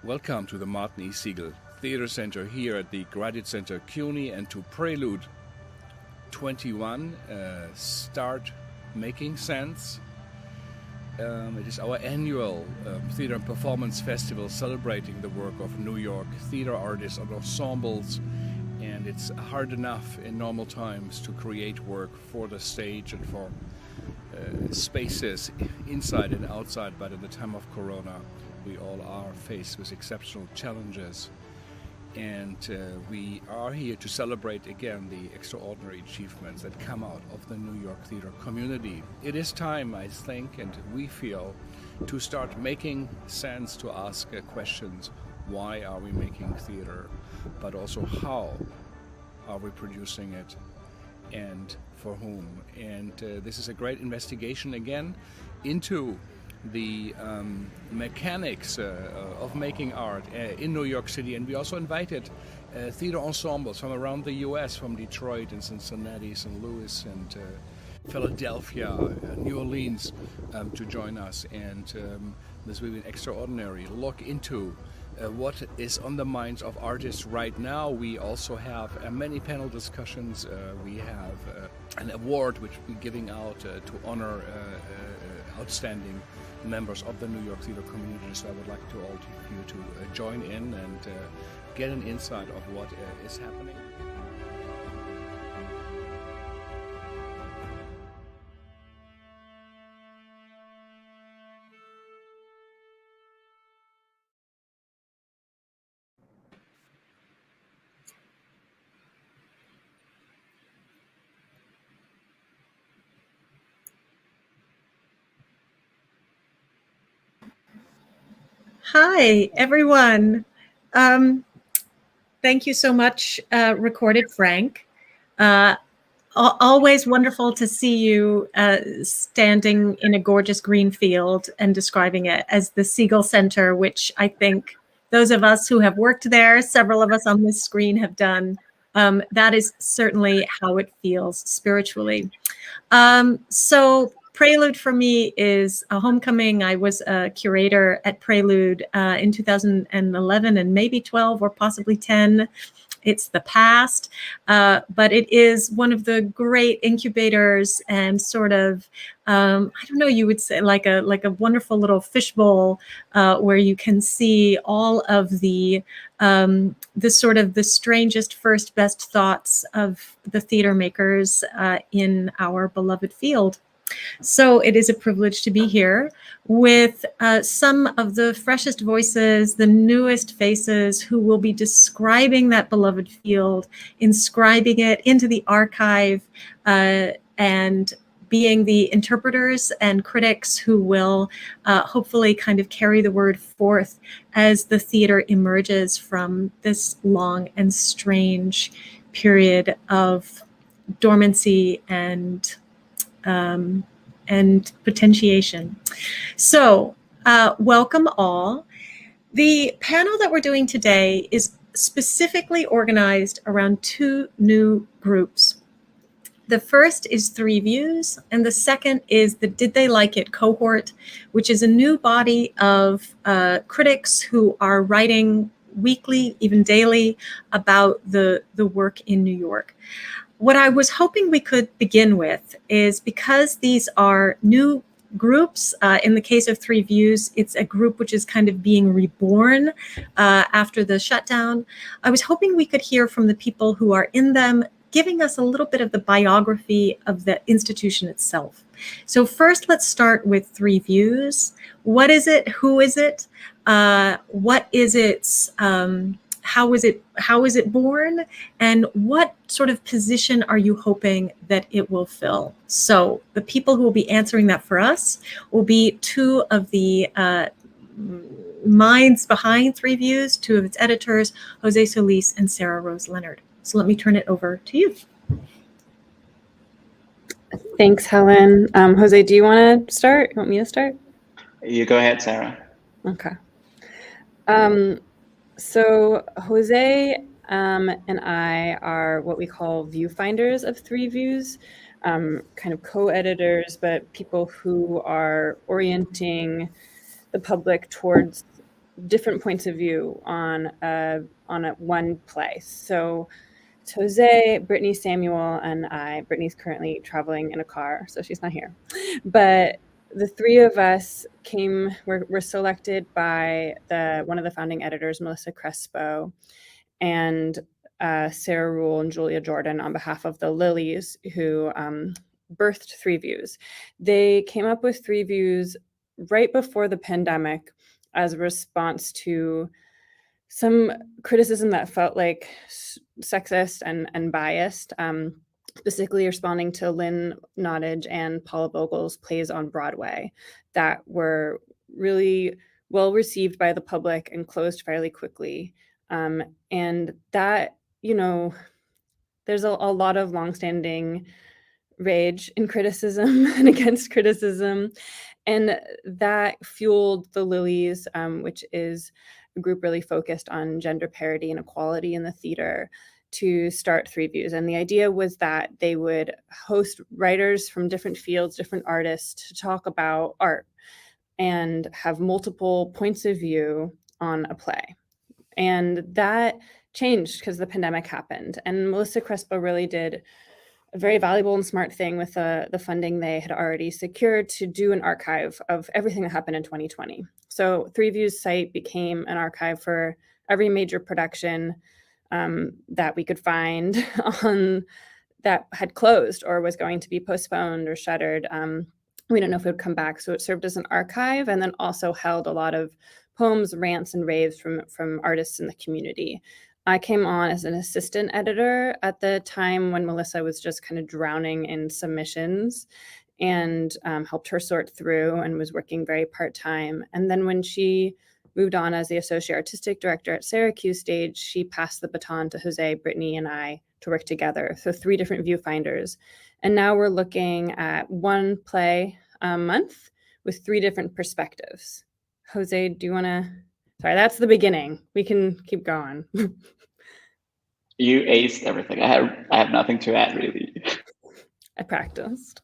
Welcome to the Martin E. Siegel Theater Center here at the Graduate Center CUNY and to Prelude 21, Start Making Sense. It is our annual theater and performance festival celebrating the work of New York theater artists and ensembles, and it's hard enough in normal times to create work for the stage and for spaces inside and outside, but at the time of Corona we all are faced with exceptional challenges, and we are here to celebrate again the extraordinary achievements that come out of the New York theater community. It is time, I think, and we feel, to start making sense, to ask questions. Why are we making theater? But also, how are we producing it? And for whom? And this is a great investigation again into the mechanics of making art in New York City. And we also invited theater ensembles from around the US, from Detroit and Cincinnati, St. Louis and Philadelphia, New Orleans, to join us. And this will be an extraordinary look into what is on the minds of artists right now. We also have many panel discussions. We have an award which we're giving out to honor outstanding members of the New York theater community. So I would like to all of you to join in and get an insight of what is happening. Hi, everyone. Thank you so much, Recorded Frank. Always wonderful to see you standing in a gorgeous green field and describing it as the Siegel Center, which I think those of us who have worked there, several of us on this screen have done. That is certainly how it feels spiritually. So Prelude for me is a homecoming. I was a curator at Prelude in 2011 and maybe 12 or possibly 10. It's the past, but it is one of the great incubators and sort of, I don't know, you would say like a wonderful little fishbowl where you can see all of the sort of the strangest first best thoughts of the theater makers in our beloved field. So it is a privilege to be here with some of the freshest voices, the newest faces who will be describing that beloved field, inscribing it into the archive, and being the interpreters and critics who will hopefully kind of carry the word forth as the theater emerges from this long and strange period of dormancy and potentiation. So welcome all. The panel that we're doing today is specifically organized around two new groups. The first is Three Views, and the second is the Did They Like It cohort, which is a new body of critics who are writing weekly, even daily, about the work in New York. What I was hoping we could begin with is, because these are new groups, in the case of Three Views, it's a group which is kind of being reborn after the shutdown. I was hoping we could hear from the people who are in them, giving us a little bit of the biography of the institution itself. So first, let's start with Three Views. What is it? Who is it? What is its how is it born, and what sort of position are you hoping that it will fill? So the people who will be answering that for us will be two of the minds behind Three Views, two of its editors, Jose Solis and Sarah Rose Leonard. So let me turn it over to you. Thanks, Helen. Jose, do you want to start? You want me to start? You go ahead, Sarah. Okay. So Jose and I are what we call viewfinders of Three Views, kind of co-editors, but people who are orienting the public towards different points of view on one play. So it's Jose, Brittany, Samuel, and I. Brittany's currently traveling in a car, so she's not here. But the three of us were selected by one of the founding editors, Melissa Crespo, and Sarah Rule and Julia Jordan on behalf of the Lilies, who birthed Three Views. They came up with Three Views right before the pandemic as a response to some criticism that felt like sexist and biased, specifically responding to Lynn Nottage and Paula Vogel's plays on Broadway that were really well received by the public and closed fairly quickly. And that, there's a lot of longstanding rage and criticism and against criticism. And that fueled the Lilies, which is a group really focused on gender parity and equality in the theater, to start Three Views. And the idea was that they would host writers from different fields, different artists, to talk about art and have multiple points of view on a play. And that changed because the pandemic happened. And Melissa Crespo really did a very valuable and smart thing with the funding they had already secured to do an archive of everything that happened in 2020. So Three Views site became an archive for every major production that we could find that had closed or was going to be postponed or shuttered. We didn't know if it would come back, so it served as an archive and then also held a lot of poems, rants, and raves from artists in the community. I came on as an assistant editor at the time when Melissa was just kind of drowning in submissions, and helped her sort through and was working very part-time. And then when she moved on as the associate artistic director at Syracuse Stage, she passed the baton to Jose, Brittany, and I to work together. So 3 different viewfinders. And now we're looking at one play a month with 3 different perspectives. Jose, do you want to? Sorry, that's the beginning. We can keep going. You aced everything. I have nothing to add, really. I practiced.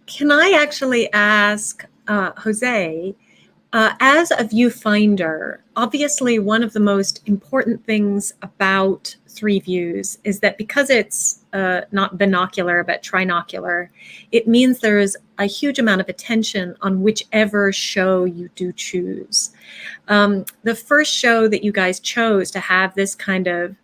Can I actually ask Jose, as a viewfinder, obviously one of the most important things about Three Views is that because it's not binocular but trinocular, it means there's a huge amount of attention on whichever show you do choose. The first show that you guys chose to have this kind of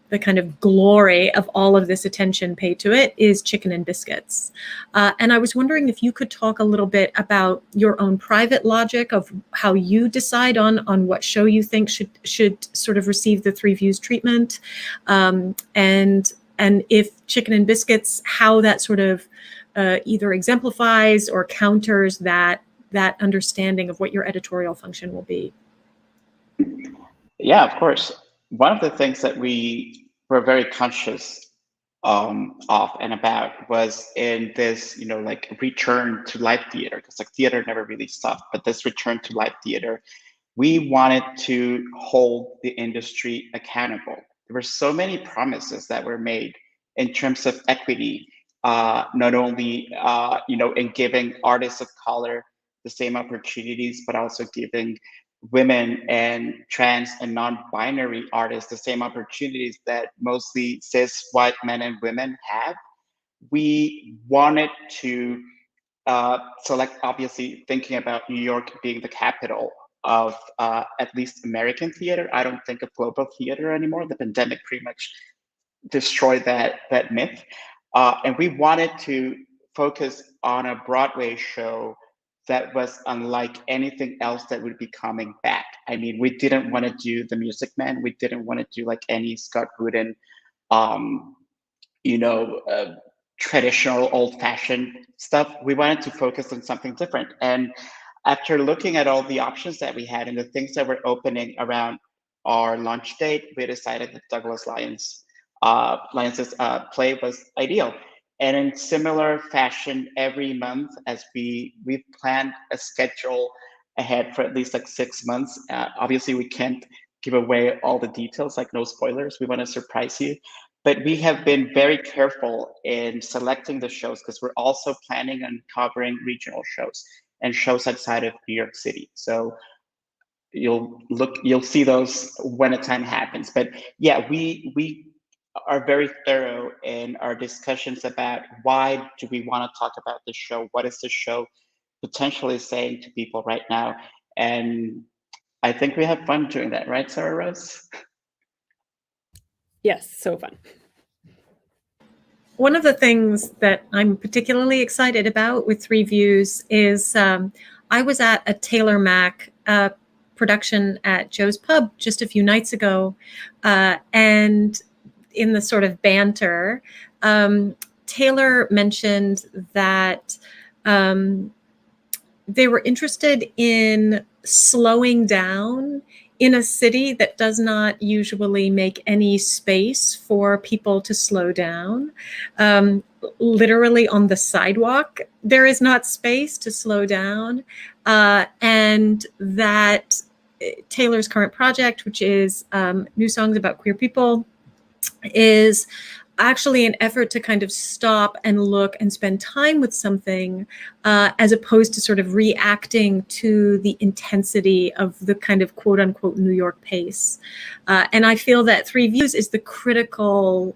the kind of glory of all of this attention paid to it is Chicken and Biscuits. And I was wondering if you could talk a little bit about your own private logic of how you decide on what show you think should sort of receive the Three Views treatment, and if Chicken and Biscuits, how that sort of either exemplifies or counters that understanding of what your editorial function will be. Yeah, of course. One of the things that we were very conscious of and about was in this, like return to live theater, because like theater never really stopped, but this return to live theater, we wanted to hold the industry accountable. There were so many promises that were made in terms of equity, not only in giving artists of color the same opportunities, but also giving women and trans and non-binary artists the same opportunities that mostly cis white men and women have. We wanted to select, obviously thinking about New York being the capital of at least American theater. I don't think of global theater anymore. The pandemic pretty much destroyed that myth. And we wanted to focus on a Broadway show that was unlike anything else that would be coming back. I mean, we didn't want to do The Music Man. We didn't want to do like any Scott Rudin, traditional old-fashioned stuff. We wanted to focus on something different. And after looking at all the options that we had and the things that were opening around our launch date, we decided that Douglas Lyons's play was ideal. And in similar fashion, every month, as we've planned a schedule ahead for at least like 6 months. Obviously, we can't give away all the details, like no spoilers. We want to surprise you. But we have been very careful in selecting the shows because we're also planning on covering regional shows. and shows outside of New York City. So you'll see those when the time happens. But yeah, we are very thorough in our discussions about why do we want to talk about this show? What is the show potentially saying to people right now? And I think we have fun doing that, right, Sarah Rose? Yes, so fun. One of the things that I'm particularly excited about with Three Views is I was at a Taylor Mac production at Joe's Pub just a few nights ago, and in the sort of banter, Taylor mentioned that they were interested in slowing down in a city that does not usually make any space for people to slow down. Literally on the sidewalk, there is not space to slow down. And that Taylor's current project, which is New Songs About Queer People, is actually an effort to kind of stop and look and spend time with something as opposed to sort of reacting to the intensity of the kind of quote unquote New York pace. And I feel that Three Views is the critical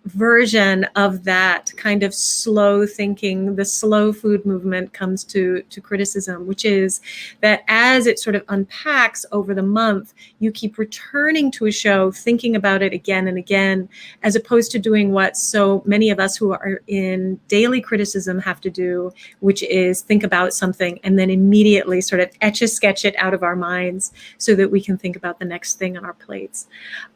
version of that kind of slow thinking. The slow food movement comes to criticism, which is that as it sort of unpacks over the month, you keep returning to a show, thinking about it again and again, as opposed to doing what so many of us who are in daily criticism have to do, which is think about something and then immediately sort of etch-a-sketch it out of our minds so that we can think about the next thing on our plates.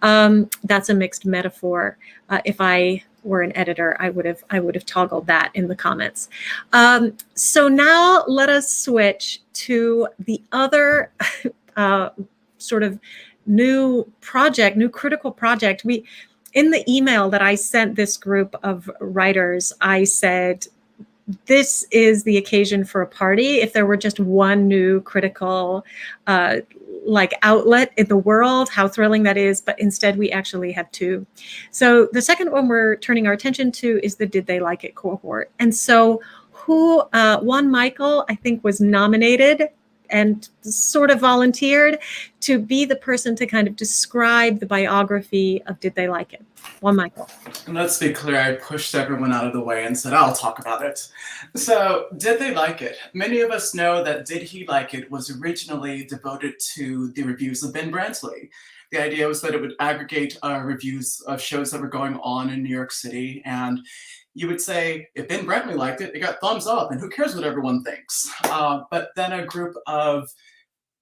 That's a mixed metaphor. If I were an editor, I would have toggled that in the comments. So now let us switch to the other sort of new critical project. In the email that I sent this group of writers, I said, this is the occasion for a party. If there were just one new critical outlet in the world, how thrilling that is. But instead, we actually have two. So the second one we're turning our attention to is the Did They Like It cohort. And so Juan Michael, I think, was nominated and sort of volunteered to be the person to kind of describe the biography of Did They Like It? Juan Michael. And let's be clear, I pushed everyone out of the way and said, I'll talk about it. So, Did They Like It? Many of us know that Did He Like It was originally devoted to the reviews of Ben Brantley. The idea was that it would aggregate reviews of shows that were going on in New York City, and you would say, if Ben Brantley liked it, it got thumbs up, and who cares what everyone thinks? But then a group of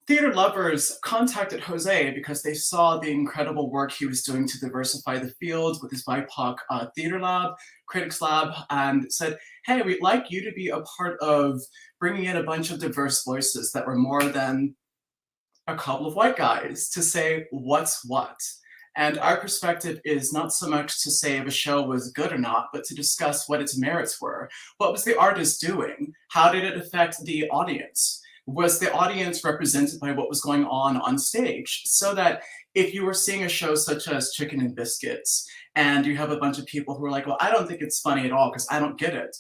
theater lovers contacted Jose because they saw the incredible work he was doing to diversify the field with his BIPOC theater lab, critics lab, and said, hey, we'd like you to be a part of bringing in a bunch of diverse voices that were more than a couple of white guys to say what's what. And our perspective is not so much to say if a show was good or not, but to discuss what its merits were. What was the artist doing? How did it affect the audience? Was the audience represented by what was going on stage? So that if you were seeing a show such as Chicken and Biscuits, and you have a bunch of people who are like, well, I don't think it's funny at all because I don't get it.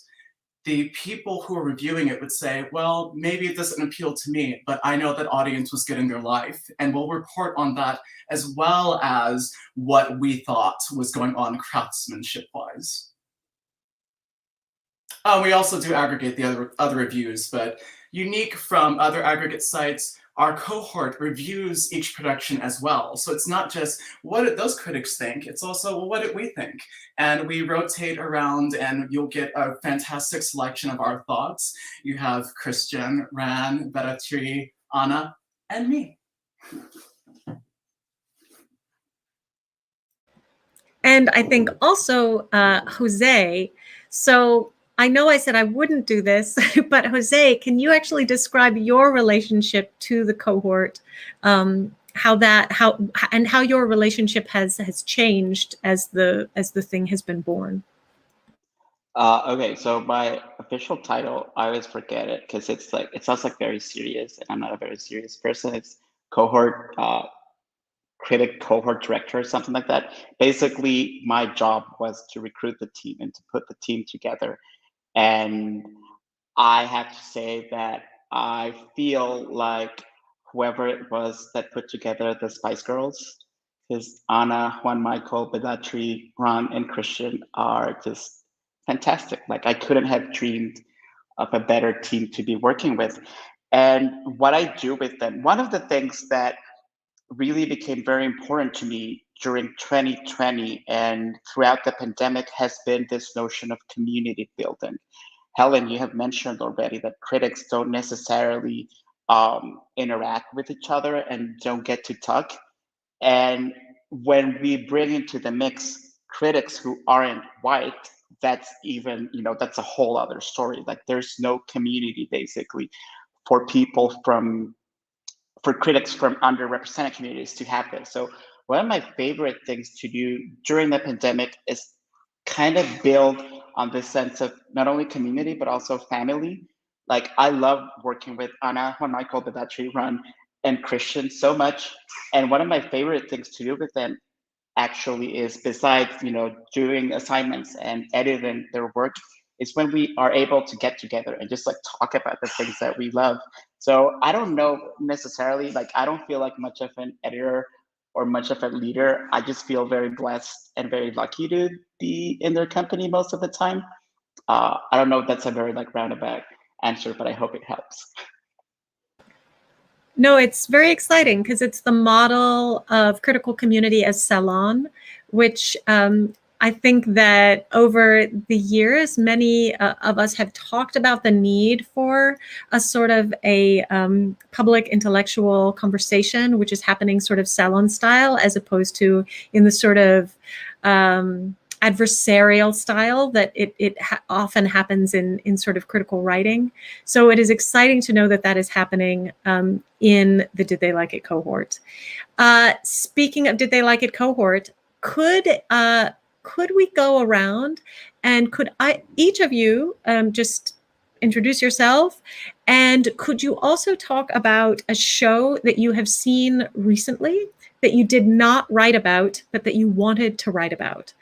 The people who are reviewing it would say, well, maybe it doesn't appeal to me, but I know that audience was getting their life. And we'll report on that as well as what we thought was going on craftsmanship-wise. We also do aggregate the other reviews, but unique from other aggregate sites, our cohort reviews each production as well. So it's not just what did those critics think, it's also, well, what did we think? And we rotate around and you'll get a fantastic selection of our thoughts. You have Christian, Ran, Beratri, Anna, and me. And I think also Jose. So I know I said I wouldn't do this, but Jose, can you actually describe your relationship to the cohort, how your relationship has changed as the thing has been born? Okay, so my official title, I always forget it because it sounds like very serious, and I'm not a very serious person. It's cohort critic, cohort director, or something like that. Basically, my job was to recruit the team and to put the team together. And I have to say that I feel like whoever it was that put together the Spice Girls, because Anna, Juan Michael, Bedatri, Ron, and Christian are just fantastic. Like I couldn't have dreamed of a better team to be working with. And what I do with them, one of the things that really became very important to me during 2020 and throughout the pandemic has been this notion of community building. Helen, you have mentioned already that critics don't necessarily interact with each other and don't get to talk. And when we bring into the mix critics who aren't white, that's even, that's a whole other story. Like there's no community basically for people for critics from underrepresented communities to have this. So one of my favorite things to do during the pandemic is kind of build on this sense of not only community, but also family. Like I love working with Anna, Juan Michael, Bedatri, Run, and Christian so much. And one of my favorite things to do with them actually is, besides doing assignments and editing their work, is when we are able to get together and just like talk about the things that we love. So I don't know necessarily, like I don't feel like much of an editor or much of a leader. I just feel very blessed and very lucky to be in their company most of the time. I don't know if that's a very like roundabout answer, but I hope it helps. No, it's very exciting because it's the model of critical community as salon, which I think that over the years, many of us have talked about the need for a sort of a public intellectual conversation, which is happening sort of salon style, as opposed to in the sort of adversarial style that it often happens in sort of critical writing. So it is exciting to know that that is happening in the Did They Like It cohort. Speaking of Did They Like It cohort, could we go around and could each of you just introduce yourself, and could you also talk about a show that you have seen recently that you did not write about, but that you wanted to write about?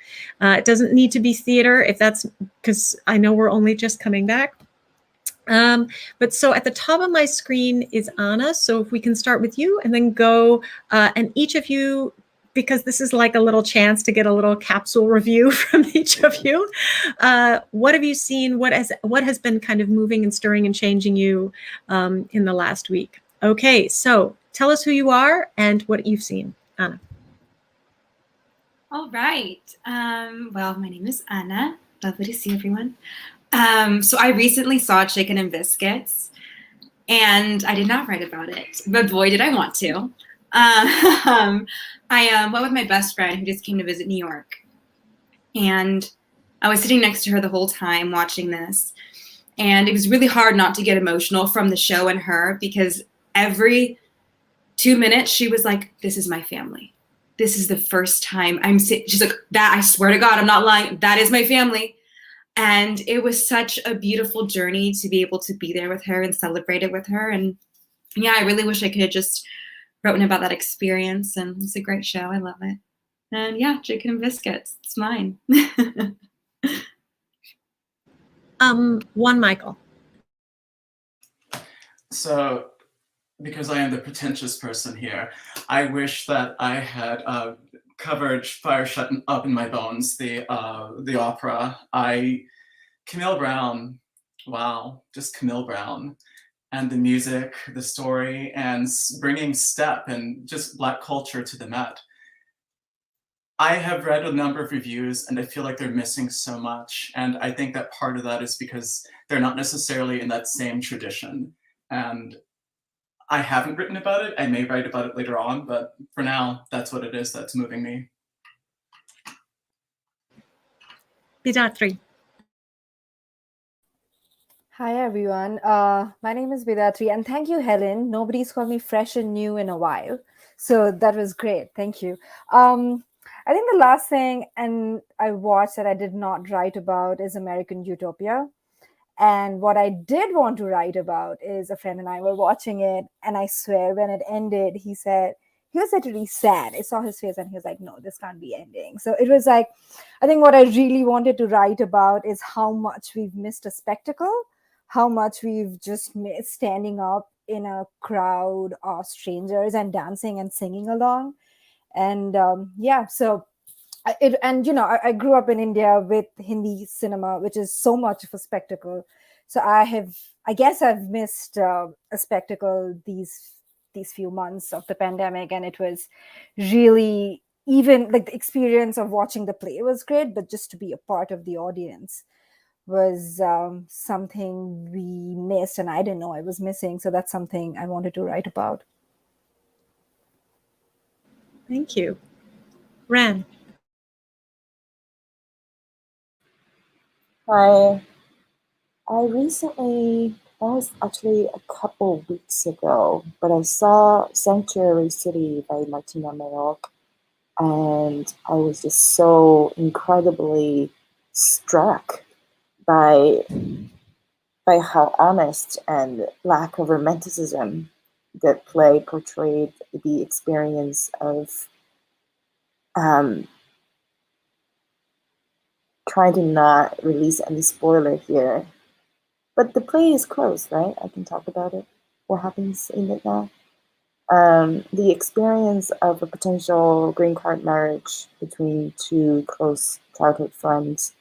It doesn't need to be theater, if that's because I know we're only just coming back. But so at the top of my screen is Anna. So if we can start with you and then go, and each of you, because this is like a little chance to get a little capsule review from each of you. What have you seen? What has been kind of moving and stirring and changing you in the last week? Okay, so tell us who you are and what you've seen, Anna. All right. Well, my name is Anna. Lovely to see everyone. So I recently saw Chicken and Biscuits, and I did not write about it, but boy, did I want to. I went with my best friend who just came to visit New York, and I was sitting next to her the whole time watching this, and it was really hard not to get emotional from the show and her, because every 2 minutes she was like, "This is my family. This is the first time I'm sitting." She's like, "That, I swear to God, I'm not lying. That is my family." And it was such a beautiful journey to be able to be there with her and celebrate it with her. And yeah, I really wish I could have just written about that experience. And it's a great show. I love it. And yeah, Chicken and Biscuits. It's mine. Juan Michael. So, because I am the pretentious person here, I wish that I had covered Fire Shut Up in My Bones, the opera. Camille Brown, wow, just Camille Brown. And the music, the story, and bringing step and just Black culture to the Met. I have read a number of reviews and I feel like they're missing so much. And I think that part of that is because they're not necessarily in that same tradition. And I haven't written about it. I may write about it later on, but for now, that's what it is that's moving me. Bedatri. Hi everyone, my name is Vedatri, and thank you, Helen. Nobody's called me fresh and new in a while, so that was great. Thank you. I think the last thing and I watched that I did not write about is American Utopia. And what I did want to write about is a friend and I were watching it, and I swear when it ended, he was literally sad. I saw his face and he was like, "No, this can't be ending." So it was like, I think what I really wanted to write about is how much we've missed a spectacle, how much we've just missed standing up in a crowd of strangers and dancing and singing along. And so I grew up in India with Hindi cinema, which is so much of a spectacle. So I guess I've missed a spectacle these few months of the pandemic, and it was really, even like the experience of watching the play was great, but just to be a part of the audience was something we missed, and I didn't know I was missing. So that's something I wanted to write about. Thank you. Ran. Hi. That was actually a couple weeks ago, but I saw Sanctuary City by Martina Mayok, and I was just so incredibly struck by how honest and lack of romanticism that play portrayed the experience of trying to not release any spoiler here. But the play is closed, right? I can talk about it. What happens in it now? The experience of a potential green card marriage between two close childhood friends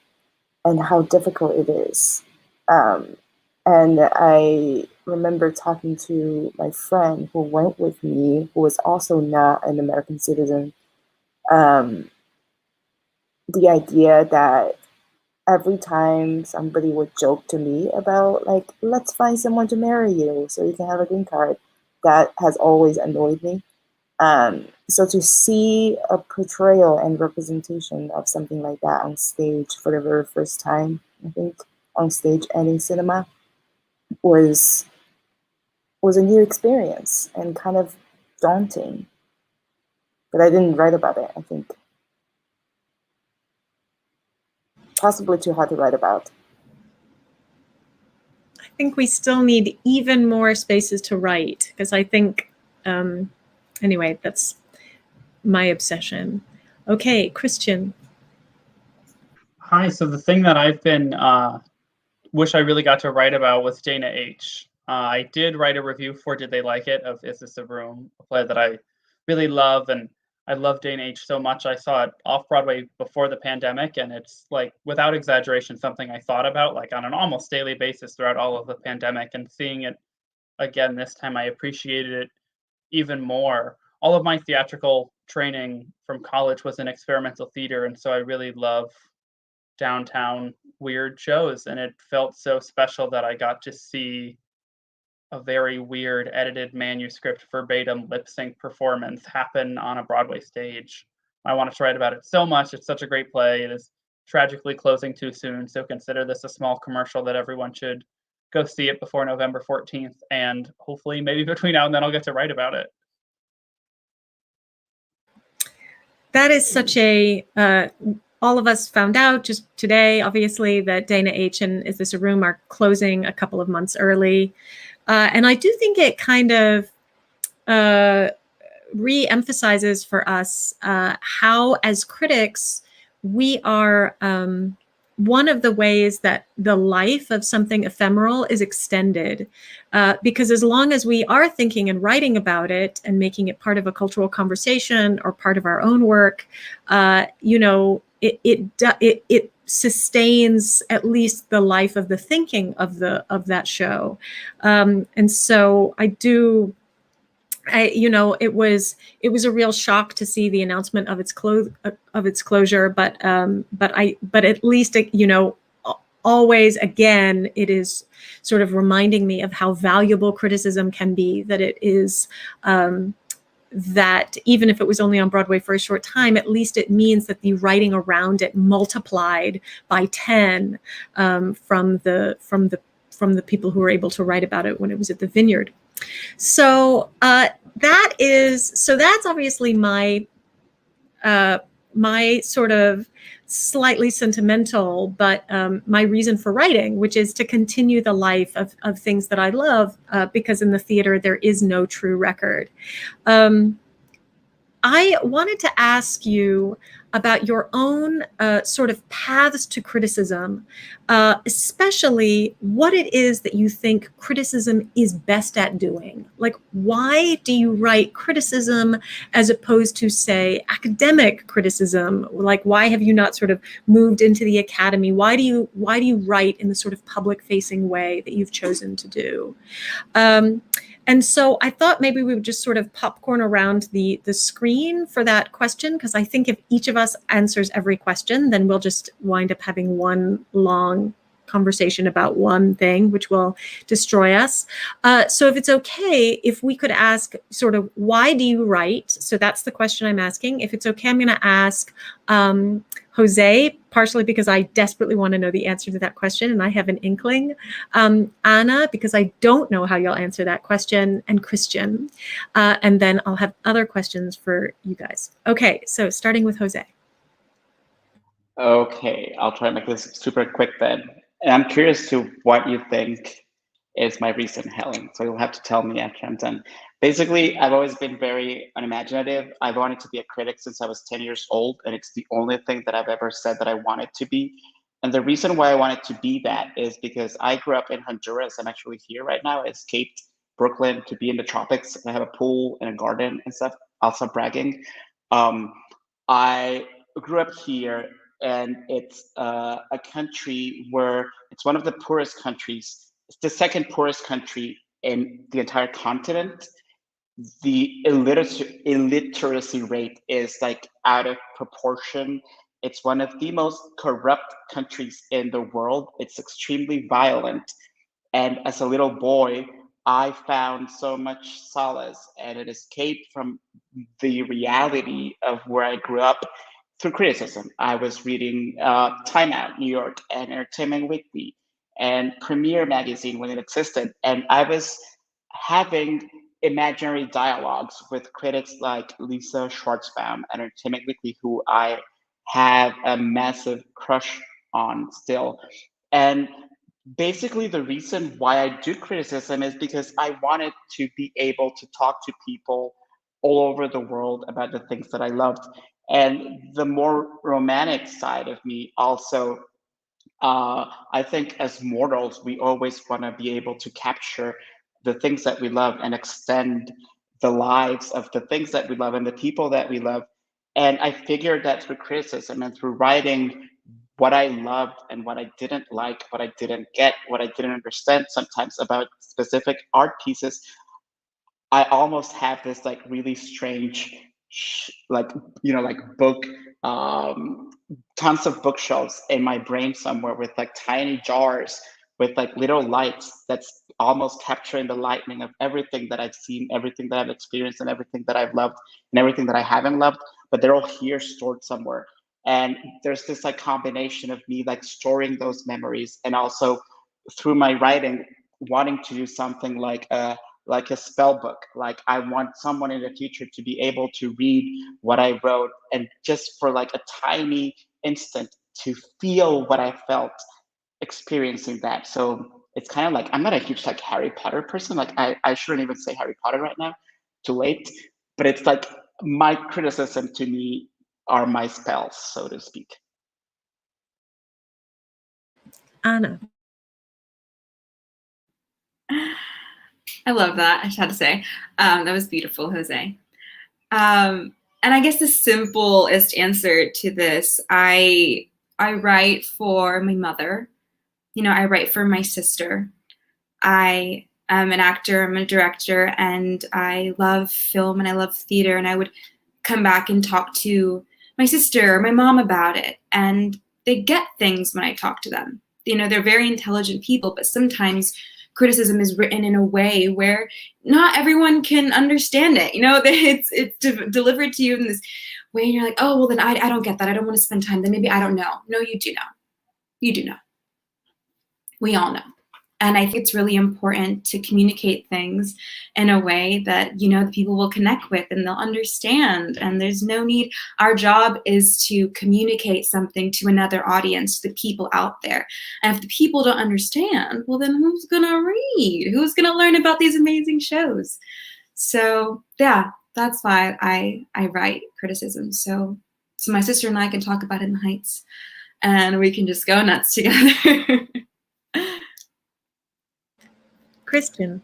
and how difficult it is. And I remember talking to my friend who went with me, who was also not an American citizen, the idea that every time somebody would joke to me about, like, let's find someone to marry you so you can have a green card, that has always annoyed me. So to see a portrayal and representation of something like that on stage for the very first time, I think, on stage and in cinema, was a new experience and kind of daunting. But I didn't write about it, I think. Possibly too hard to write about. I think we still need even more spaces to write, because I think, anyway, that's my obsession. Okay, Christian. Hi, so the thing that I've been, wish I really got to write about was Dana H. I did write a review for Did They Like It of Is This a Room, a play that I really love, and I love Dana H so much. I saw it off-Broadway before the pandemic, and it's, like, without exaggeration, something I thought about, like, on an almost daily basis throughout all of the pandemic, and seeing it again this time, I appreciated it even more. All of my theatrical training from college was in experimental theater, and so I really love downtown weird shows, and it felt so special that I got to see a very weird edited manuscript verbatim lip sync performance happen on a Broadway stage. I wanted to write about it so much. It's such a great play. It is tragically closing too soon, so consider this a small commercial that everyone should go see it before November 14th, and hopefully maybe between now and then I'll get to write about it. That is such a, all of us found out just today, obviously, that Dana H. and Is This a Room are closing a couple of months early. And I do think it kind of re-emphasizes for us how, as critics, we are one of the ways that the life of something ephemeral is extended. Because as long as we are thinking and writing about it and making it part of a cultural conversation or part of our own work, you know, it sustains at least the life of the thinking of that show. And so you know, it was a real shock to see the announcement of its closure, but at least, you know, always, again, it is sort of reminding me of how valuable criticism can be, that it is, that even if it was only on Broadway for a short time, at least it means that the writing around it multiplied by 10 from the people who were able to write about it when it was at the Vineyard. So that's obviously my sort of slightly sentimental, but my reason for writing, which is to continue the life of things that I love, because in the theater there is no true record. I wanted to ask you about your own sort of paths to criticism, especially what it is that you think criticism is best at doing. Like, why do you write criticism as opposed to, say, academic criticism? Like, why have you not sort of moved into the academy? Why do you write in the sort of public-facing way that you've chosen to do? And so I thought maybe we would just sort of popcorn around the screen for that question, because I think if each of us answers every question, then we'll just wind up having one long conversation about one thing, which will destroy us. So if it's okay, if we could ask sort of, why do you write? So that's the question I'm asking. If it's okay, I'm going to ask Jose, partially because I desperately want to know the answer to that question, and I have an inkling. Anna, because I don't know how you'll answer that question, and Christian. And then I'll have other questions for you guys. Okay, so starting with Jose. Okay, I'll try to make this super quick then. And I'm curious to what you think is my recent Helen. So you'll have to tell me after I'm done. Basically, I've always been very unimaginative. I've wanted to be a critic since I was 10 years old, and it's the only thing that I've ever said that I wanted to be. And the reason why I wanted to be that is because I grew up in Honduras. I'm actually here right now. I escaped Brooklyn to be in the tropics. I have a pool and a garden and stuff. Also bragging. I grew up here, and it's a country where it's one of the poorest countries. It's the second poorest country in the entire continent. The illiteracy rate is like out of proportion. It's one of the most corrupt countries in the world. It's extremely violent. And as a little boy, I found so much solace and an escape from the reality of where I grew up through criticism. I was reading Time Out, New York, and Entertainment Weekly, and Premiere magazine when it existed. And I was having imaginary dialogues with critics like Lisa Schwartzbaum at Entertainment Weekly, who I have a massive crush on still. And basically the reason why I do criticism is because I wanted to be able to talk to people all over the world about the things that I loved. And the more romantic side of me also, I think as mortals, we always want to be able to capture the things that we love and extend the lives of the things that we love and the people that we love. And I figured that through criticism and through writing what I loved and what I didn't like, what I didn't get, what I didn't understand sometimes about specific art pieces, I almost have this like really strange, like, like book, tons of bookshelves in my brain somewhere with like tiny jars with like little lights that's almost capturing the lightning of everything that I've seen, everything that I've experienced, and everything that I've loved, and everything that I haven't loved, but they're all here stored somewhere. And there's this like combination of me like storing those memories, and also through my writing, wanting to do something like a spell book. Like I want someone in the future to be able to read what I wrote and just for like a tiny instant to feel what I felt experiencing that. So it's kind of like, I'm not a huge like Harry Potter person. Like I shouldn't even say Harry Potter right now, too late. But it's like my criticism to me are my spells, so to speak. Anna. I love that, I just had to say. That was beautiful, Jose. And I guess the simplest answer to this, I write for my mother. I write for my sister. I am an actor, I'm a director, and I love film and I love theater, and I would come back and talk to my sister or my mom about it, and they get things when I talk to them. They're very intelligent people, but sometimes criticism is written in a way where not everyone can understand it. It's delivered to you in this way, and you're like, oh, well, then I don't get that. I don't want to spend time. Then maybe I don't know. No, you do know. You do know. We all know. And I think it's really important to communicate things in a way that, the people will connect with and they'll understand. And there's no need. Our job is to communicate something to another audience, to the people out there. And if the people don't understand, well, then who's going to read? Who's going to learn about these amazing shows? So, yeah, that's why I write criticism. So my sister and I can talk about it in the Heights, and we can just go nuts together. Christian.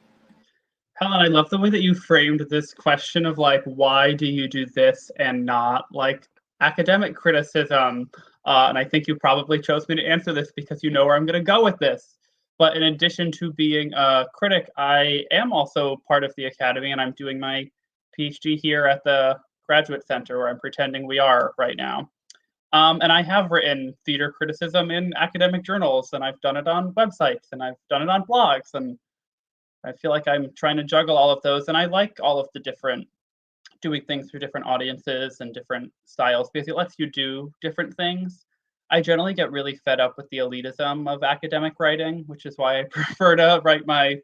Helen, I love the way that you framed this question of like, why do you do this and not like academic criticism? And I think you probably chose me to answer this because you know where I'm going to go with this. But in addition to being a critic, I am also part of the academy, and I'm doing my PhD here at the Graduate Center where I'm pretending we are right now. And I have written theater criticism in academic journals, and I've done it on websites, and I've done it on blogs, and I feel like I'm trying to juggle all of those, and I like all of the different doing things for different audiences and different styles because it lets you do different things. I generally get really fed up with the elitism of academic writing, which is why I prefer to write my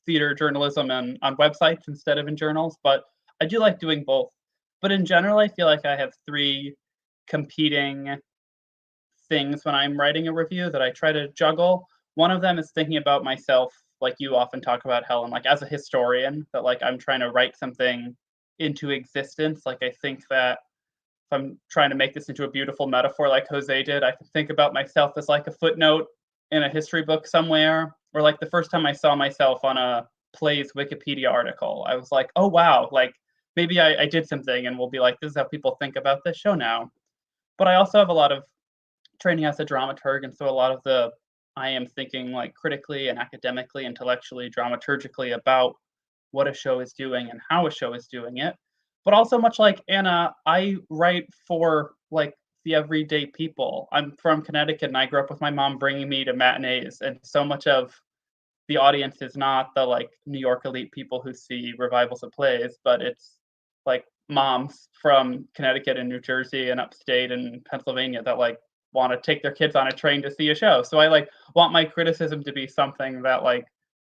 theater journalism on websites instead of in journals, but I do like doing both. But in general, I feel like I have three competing things when I'm writing a review that I try to juggle. One of them is thinking about myself, like you often talk about, Helen, like as a historian, that like I'm trying to write something into existence. Like I think that if I'm trying to make this into a beautiful metaphor like Jose did, I can think about myself as like a footnote in a history book somewhere. Or like the first time I saw myself on a play's Wikipedia article, I was like, oh wow, like maybe I did something, and we'll be like, this is how people think about this show now. But I also have a lot of training as a dramaturg, and so a lot of I am thinking like critically and academically, intellectually, dramaturgically about what a show is doing and how a show is doing it. But also, much like Anna, I write for like the everyday people. I'm from Connecticut, and I grew up with my mom bringing me to matinees, and so much of the audience is not the like New York elite people who see revivals of plays, but it's like moms from Connecticut and New Jersey and upstate and Pennsylvania that like want to take their kids on a train to see a show. So I like want my criticism to be something that like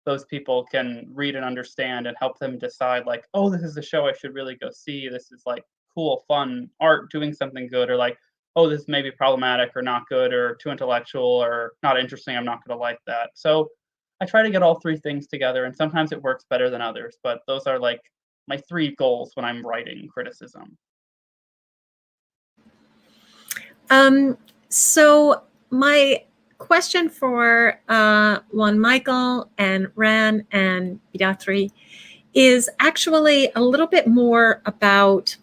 those people can read and understand and help them decide like, oh, this is a show I should really go see. This is like cool, fun art doing something good, or like, oh, this may be problematic or not good or too intellectual or not interesting. I'm not going to like that. So I try to get all three things together, and sometimes it works better than others, but those are like my three goals when I'm writing criticism. So my question for Juan Michael and Ran and Bidatri is actually a little bit more about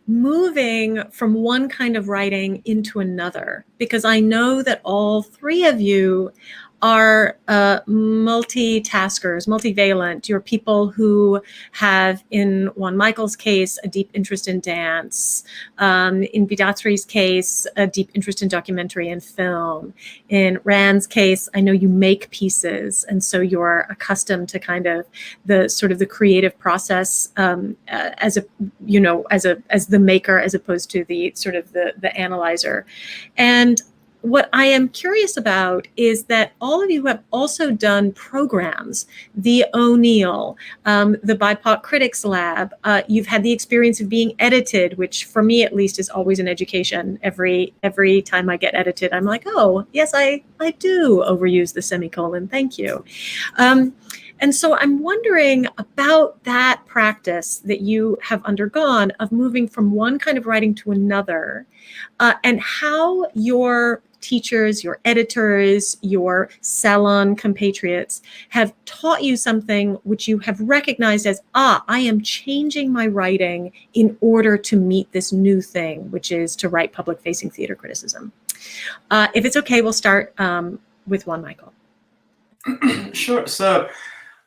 moving from one kind of writing into another, because I know that all three of you are multitaskers, multivalent. You're people who have, in Juan Michael's case, a deep interest in dance. In Bidatri's case, a deep interest in documentary and film. In Rand's case, I know you make pieces, and so you're accustomed to kind of the sort of the creative process as a, you know, as the maker, as opposed to the sort of the analyzer. And what I am curious about is that all of you have also done programs, the O'Neill, the BIPOC Critics Lab. You've had the experience of being edited, which for me at least is always an education. Every time I get edited, I'm like, oh, yes, I do overuse the semicolon. Thank you. And so I'm wondering about that practice that you have undergone of moving from one kind of writing to another, and how your teachers, your editors, your salon compatriots have taught you something which you have recognized as, I am changing my writing in order to meet this new thing, which is to write public-facing theater criticism. If it's okay, we'll start with Juan Michael. Sure. So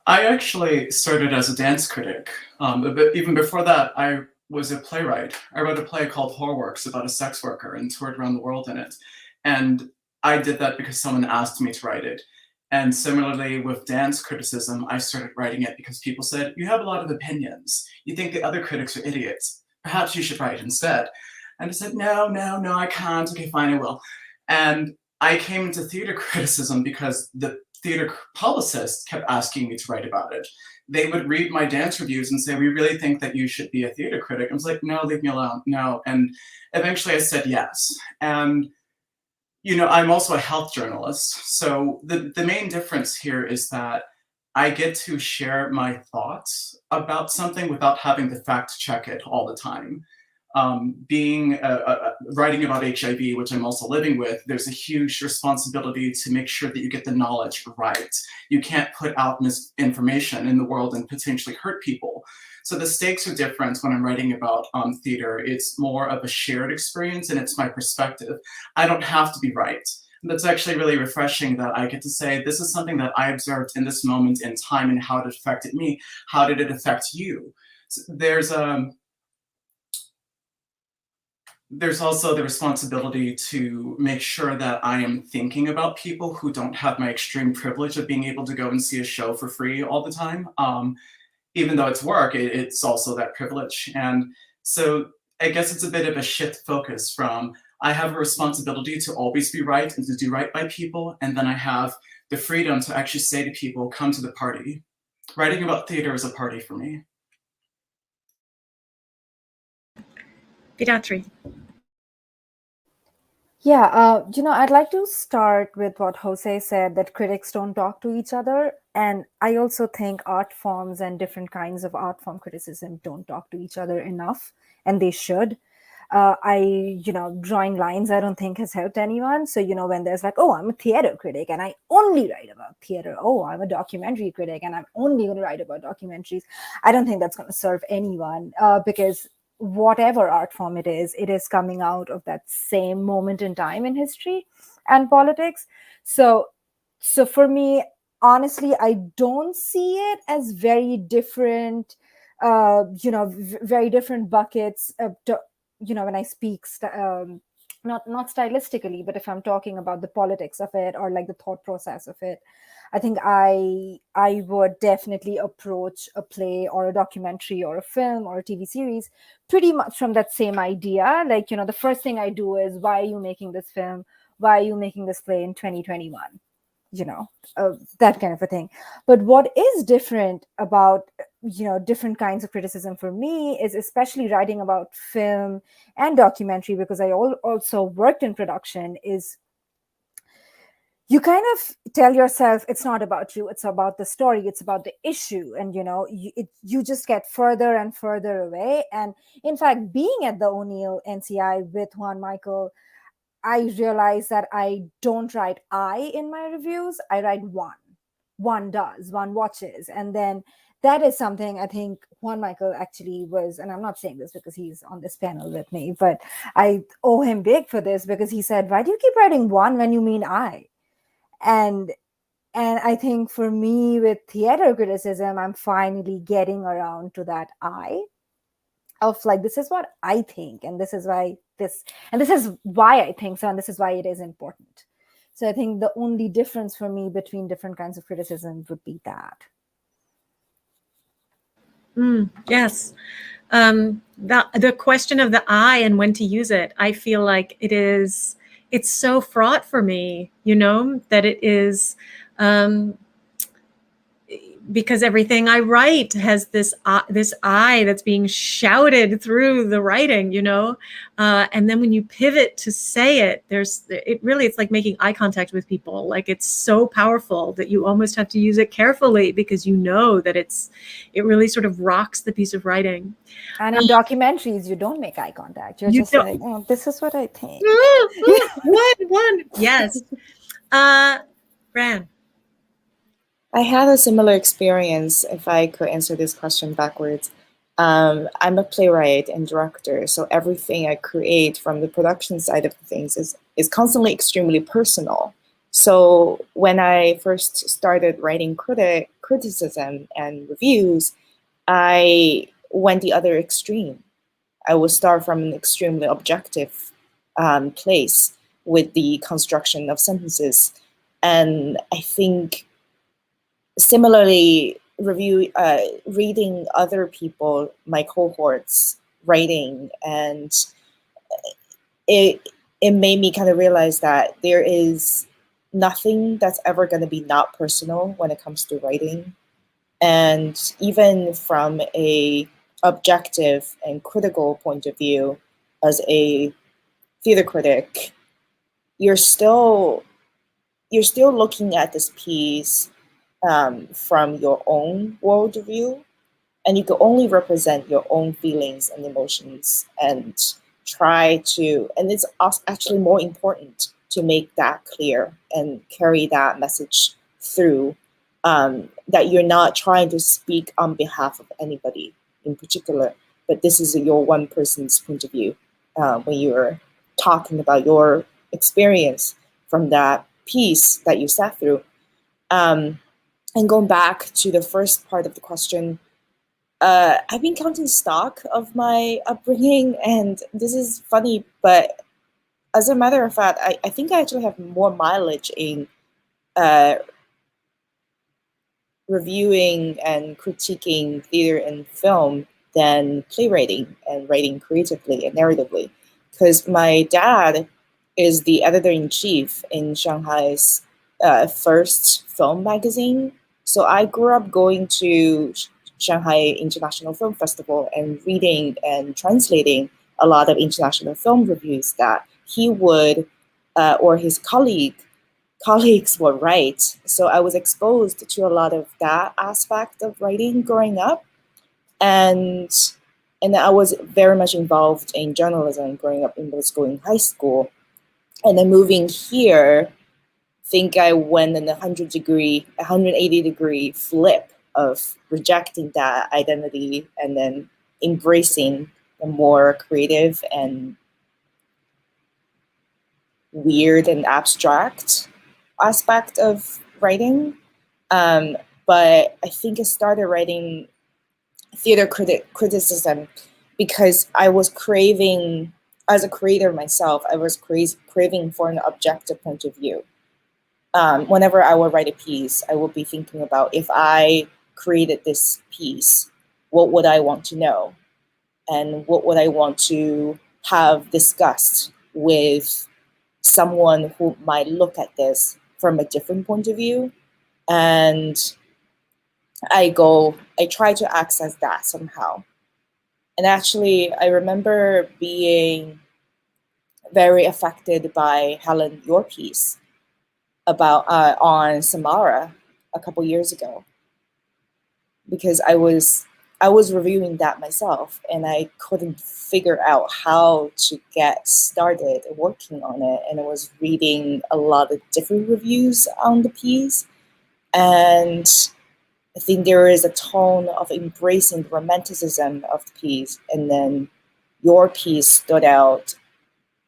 I actually started as a dance critic. But even before that, I was a playwright. I wrote a play called Horrorworks about a sex worker and toured around the world in it. And I did that because someone asked me to write it. And similarly with dance criticism, I started writing it because people said, you have a lot of opinions. You think the other critics are idiots. Perhaps you should write instead. And I said, no, I can't. Okay, fine, I will. And I came into theater criticism because the theater publicists kept asking me to write about it. They would read my dance reviews and say, we really think that you should be a theater critic. I was like, no, leave me alone, no. And eventually I said yes. And, you know, I'm also a health journalist. So the main difference here is that I get to share my thoughts about something without having to fact check it all the time. Writing about HIV, which I'm also living with, there's a huge responsibility to make sure that you get the knowledge right. You can't put out misinformation in the world and potentially hurt people. So the stakes are different when I'm writing about theater. It's more of a shared experience and it's my perspective. I don't have to be right. And that's actually really refreshing that I get to say, this is something that I observed in this moment in time and how it affected me. How did it affect you? So there's also the responsibility to make sure that I am thinking about people who don't have my extreme privilege of being able to go and see a show for free all the time. Even though it's work, it's also that privilege. And so I guess it's a bit of a shift focus from I have a responsibility to always be right and to do right by people. And then I have the freedom to actually say to people, come to the party. Writing about theater is a party for me. Piratri. Yeah, I'd like to start with what Jose said, that critics don't talk to each other. And I also think art forms and different kinds of art form criticism don't talk to each other enough, and they should. Drawing lines, I don't think has helped anyone. So, when there's like, oh, I'm a theater critic and I only write about theater. Oh, I'm a documentary critic and I'm only going to write about documentaries. I don't think that's going to serve anyone because whatever art form it is coming out of that same moment in time in history and politics. So for me, honestly, I don't see it as very different, very different buckets. When I speak, not stylistically, but if I'm talking about the politics of it or like the thought process of it, I think I would definitely approach a play or a documentary or a film or a TV series pretty much from that same idea. Like, the first thing I do is, why are you making this film? Why are you making this play in 2021? That kind of a thing. But what is different about, different kinds of criticism for me is especially writing about film and documentary, because I also worked in production, is you kind of tell yourself it's not about you, it's about the story, it's about the issue. And, you just get further and further away. And in fact, being at the O'Neill NCI with Juan Michael, I realized that I don't write I in my reviews. I write one. One does, one watches. And then that is something I think Juan Michael actually was, and I'm not saying this because he's on this panel with me, but I owe him big for this, because he said, why do you keep writing one when you mean I? And I think for me with theater criticism, I'm finally getting around to that I of like, this is what I think, and this is why this is why I think so, and this is why it is important. So I think the only difference for me between different kinds of criticism would be that. Yes. The question of the I and when to use it, I feel like it's so fraught for me, that it is, because everything I write has this I that's being shouted through the writing, and then when you pivot to say it, it's like making eye contact with people. Like, it's so powerful that you almost have to use it carefully, because that it really sort of rocks the piece of writing. And in documentaries, you don't make eye contact. You're just like, oh, this is what I think. One. Yes. Fran. I had a similar experience, if I could answer this question backwards. I'm a playwright and director, so everything I create from the production side of things is constantly extremely personal. So when I first started writing criticism and reviews, I went the other extreme. I would start from an extremely objective place with the construction of sentences. And I think similarly, reading other people, my cohorts, writing, and it made me kind of realize that there is nothing that's ever going to be not personal when it comes to writing. And even from a objective and critical point of view, as a theater critic, you're still looking at this piece from your own worldview, and you can only represent your own feelings and emotions and try to, and it's actually more important to make that clear and carry that message through, that you're not trying to speak on behalf of anybody in particular, but this is your one person's point of view when you're talking about your experience from that piece that you sat through. And going back to the first part of the question, I've been counting stock of my upbringing, and this is funny, but as a matter of fact, I think I actually have more mileage in reviewing and critiquing theater and film than playwriting and writing creatively and narratively. Because my dad is the editor-in-chief in Shanghai's first film magazine. So I grew up going to Shanghai International Film Festival and reading and translating a lot of international film reviews that he would, or his colleagues would write. So I was exposed to a lot of that aspect of writing growing up. And I was very much involved in journalism growing up in middle school and high school. And then moving here, I think I went in a 180 degree flip of rejecting that identity and then embracing the more creative and weird and abstract aspect of writing. But I think I started writing theater criticism because I was craving, as a creator myself, I was craving for an objective point of view. Whenever I would write a piece, I would be thinking about, if I created this piece, what would I want to know? And what would I want to have discussed with someone who might look at this from a different point of view? And I try to access that somehow. And actually, I remember being very affected by Helen, your piece about on Samara a couple years ago, because I was reviewing that myself and I couldn't figure out how to get started working on it. And I was reading a lot of different reviews on the piece. And I think there is a tone of embracing the romanticism of the piece. And then your piece stood out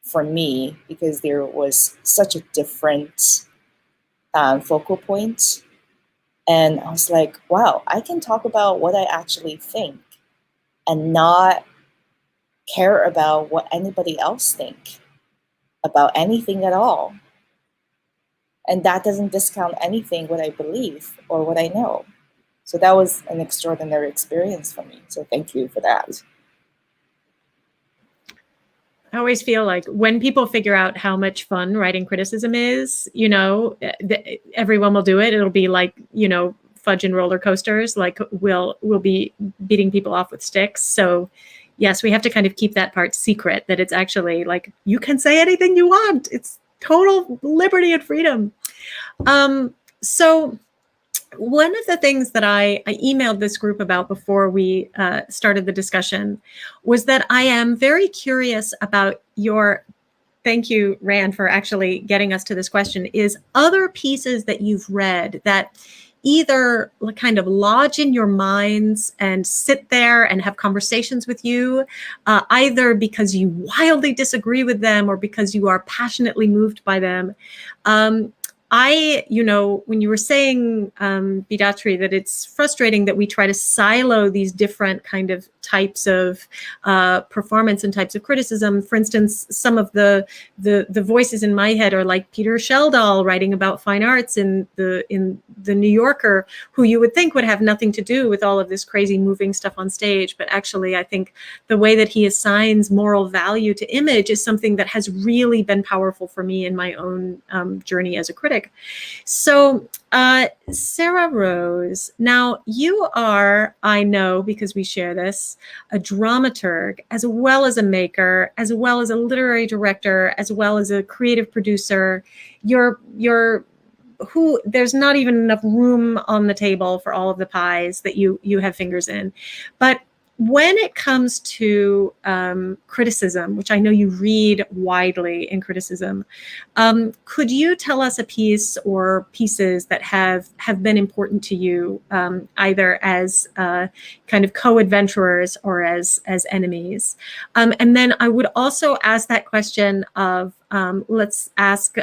for me because there was such a different focal point. And I was like, wow, I can talk about what I actually think and not care about what anybody else think about anything at all. And that doesn't discount anything what I believe or what I know. So that was an extraordinary experience for me. So thank you for that. I always feel like when people figure out how much fun writing criticism is, everyone will do it. It'll be like, fudge and roller coasters, like we'll be beating people off with sticks. So yes, we have to kind of keep that part secret, that it's actually like, you can say anything you want. It's total liberty and freedom. So one of the things that I emailed this group about before we started the discussion was that I am very curious about thank you, Rand, for actually getting us to this question, is other pieces that you've read that either kind of lodge in your minds and sit there and have conversations with you, either because you wildly disagree with them or because you are passionately moved by them. When you were saying, Bidatri, that it's frustrating that we try to silo these different kind of types of performance and types of criticism. For instance, some of the voices in my head are like Peter Sheldall writing about fine arts in the New Yorker, who you would think would have nothing to do with all of this crazy moving stuff on stage. But actually, I think the way that he assigns moral value to image is something that has really been powerful for me in my own journey as a critic. So, Sarah Rose, now you are, I know because we share this, a dramaturg, as well as a maker, as well as a literary director, as well as a creative producer. Your who there's not even enough room on the table for all of the pies that you have fingers in. But when it comes to criticism, which I know you read widely in criticism, could you tell us a piece or pieces that have been important to you, either as kind of co-adventurers or as enemies? And then I would also ask that question of, let's ask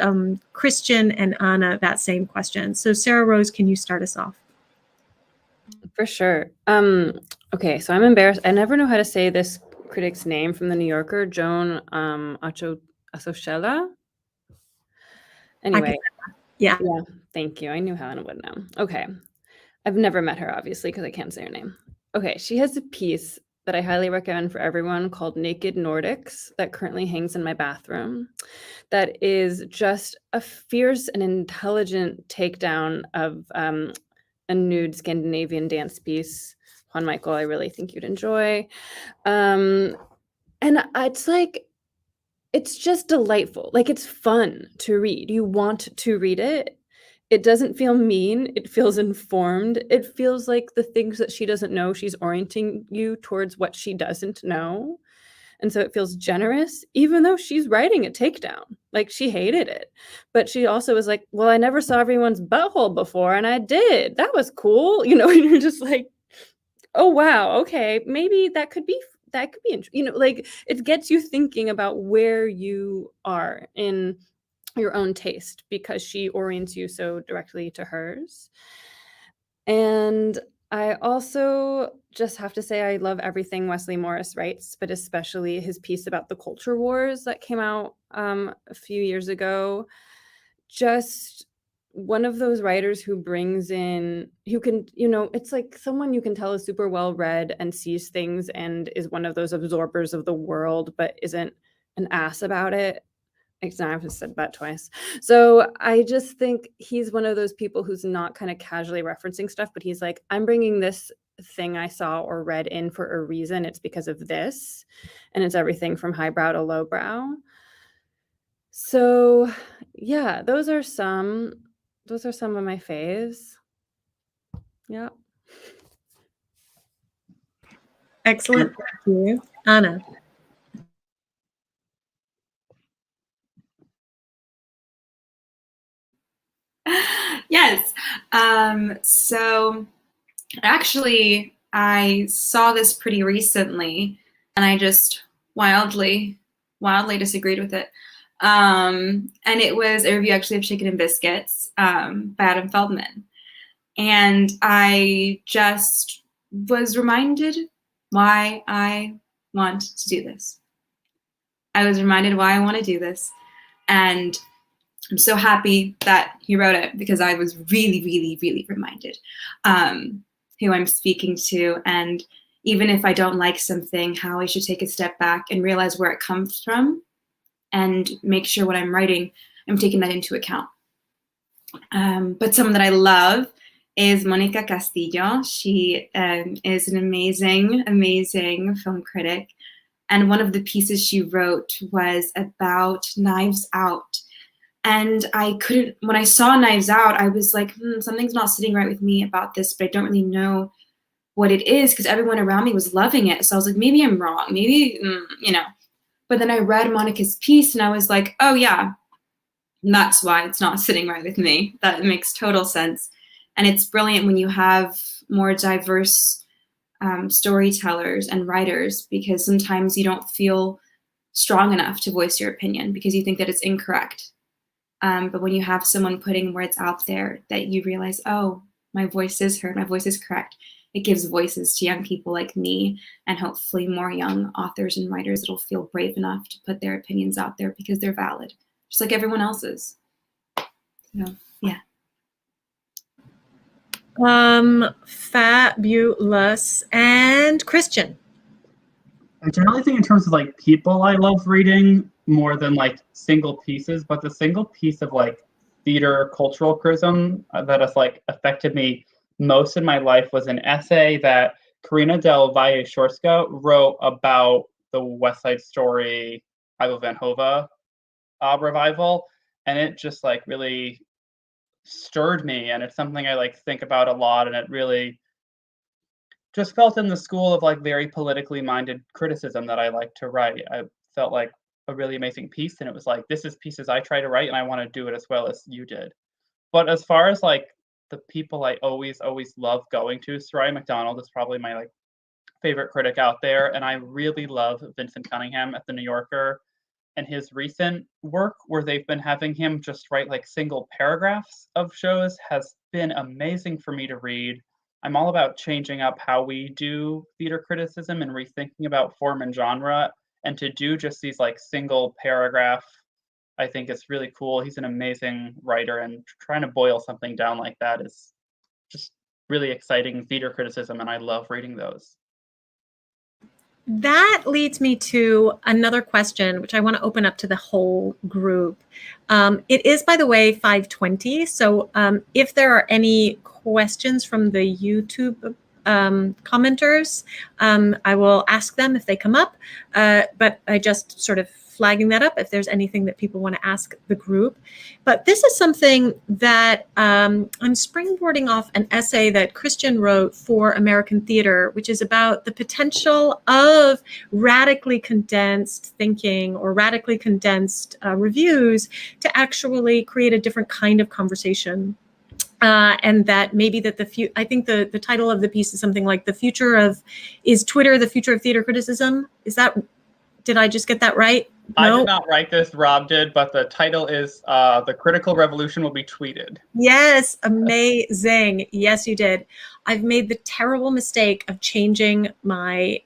Christian and Anna that same question. So Sarah Rose, can you start us off? For sure. Okay, so I'm embarrassed. I never know how to say this critic's name from the New Yorker, Joan Asochella. Anyway, yeah, thank you. I knew Helen would know. Okay, I've never met her, obviously, because I can't say her name. Okay, she has a piece that I highly recommend for everyone called Naked Nordics that currently hangs in my bathroom. That is just a fierce and intelligent takedown of a nude Scandinavian dance piece. Juan Michael, I really think you'd enjoy. And it's like, it's just delightful. Like, it's fun to read. You want to read it. It doesn't feel mean. It feels informed. It feels like the things that she doesn't know, she's orienting you towards what she doesn't know. And so it feels generous, even though she's writing a takedown. Like, she hated it. But she also was like, well, I never saw everyone's butthole before, and I did. That was cool. You know, and you're just like, oh, wow, okay, maybe that could be, you know, like, it gets you thinking about where you are in your own taste because she orients you so directly to hers. And I also just have to say I love everything Wesley Morris writes, but especially his piece about the culture wars that came out a few years ago. Just one of those writers who brings in, who can, you know, it's like someone you can tell is super well read and sees things and is one of those absorbers of the world, but isn't an ass about it. I've said that twice. So I just think he's one of those people who's not kind of casually referencing stuff, but he's like, I'm bringing this thing I saw or read in for a reason. It's because of this. And it's everything from highbrow to lowbrow. So yeah, those are some of my faves. Yeah. Excellent. Thank you. Anna. Yes. So actually, I saw this pretty recently, and I just wildly disagreed with it. And it was a review actually of Chicken and Biscuits by Adam Feldman. And I just was reminded why I want to do this. I was reminded why I want to do this. And I'm so happy that he wrote it because I was really, really, really reminded who I'm speaking to. And even if I don't like something, how I should take a step back and realize where it comes from and make sure what I'm writing, I'm taking that into account. But someone that I love is Mónica Castillo. She is an amazing, amazing film critic. And one of the pieces she wrote was about Knives Out. And when I saw Knives Out, I was like, something's not sitting right with me about this, but I don't really know what it is because everyone around me was loving it. So I was like, maybe I'm wrong. Maybe, you know. But then I read Monica's piece and I was like, oh yeah, that's why it's not sitting right with me. That makes total sense. And it's brilliant when you have more diverse storytellers and writers because sometimes you don't feel strong enough to voice your opinion because you think that it's incorrect. But when you have someone putting words out there that you realize, oh, my voice is heard, my voice is correct, it gives voices to young people like me and hopefully more young authors and writers that'll feel brave enough to put their opinions out there because they're valid, just like everyone else's. So, yeah. Fabulous. And Christian. I generally think in terms of like people I love reading more than like single pieces, but the single piece of like theater cultural criticism that has like affected me most in my life was an essay that Karina Del Valle Shorska wrote about the West Side Story Ivo Van Hove revival. And it just like really stirred me, and it's something I like think about a lot, and it really just felt in the school of like very politically minded criticism that I like to write. I felt like a really amazing piece, and it was like, this is pieces I try to write, and I want to do it as well as you did. But as far as like the people I always love going to, Sarai McDonald is probably my like favorite critic out there, and I really love Vincent Cunningham at the New Yorker, and his recent work where they've been having him just write like single paragraphs of shows has been amazing for me to read. I'm all about changing up how we do theater criticism and rethinking about form and genre, and to do just these like single paragraph, I think it's really cool. He's an amazing writer, and trying to boil something down like that is just really exciting theater criticism, and I love reading those. That leads me to another question, which I want to open up to the whole group. It is, by the way, 5:20. So if there are any questions from the YouTube commenters, I will ask them if they come up. But I just sort of flagging that up if there's anything that people want to ask the group. But this is something that I'm springboarding off an essay that Christian wrote for American Theater, which is about the potential of radically condensed thinking or radically condensed reviews to actually create a different kind of conversation. And that maybe that I think the title of the piece is something like is Twitter the future of theater criticism? Did I just get that right? No? I did not write this, Rob did, but the title is The Critical Revolution Will Be Tweeted. Yes, amazing. Yes, you did. I've made the terrible mistake of changing my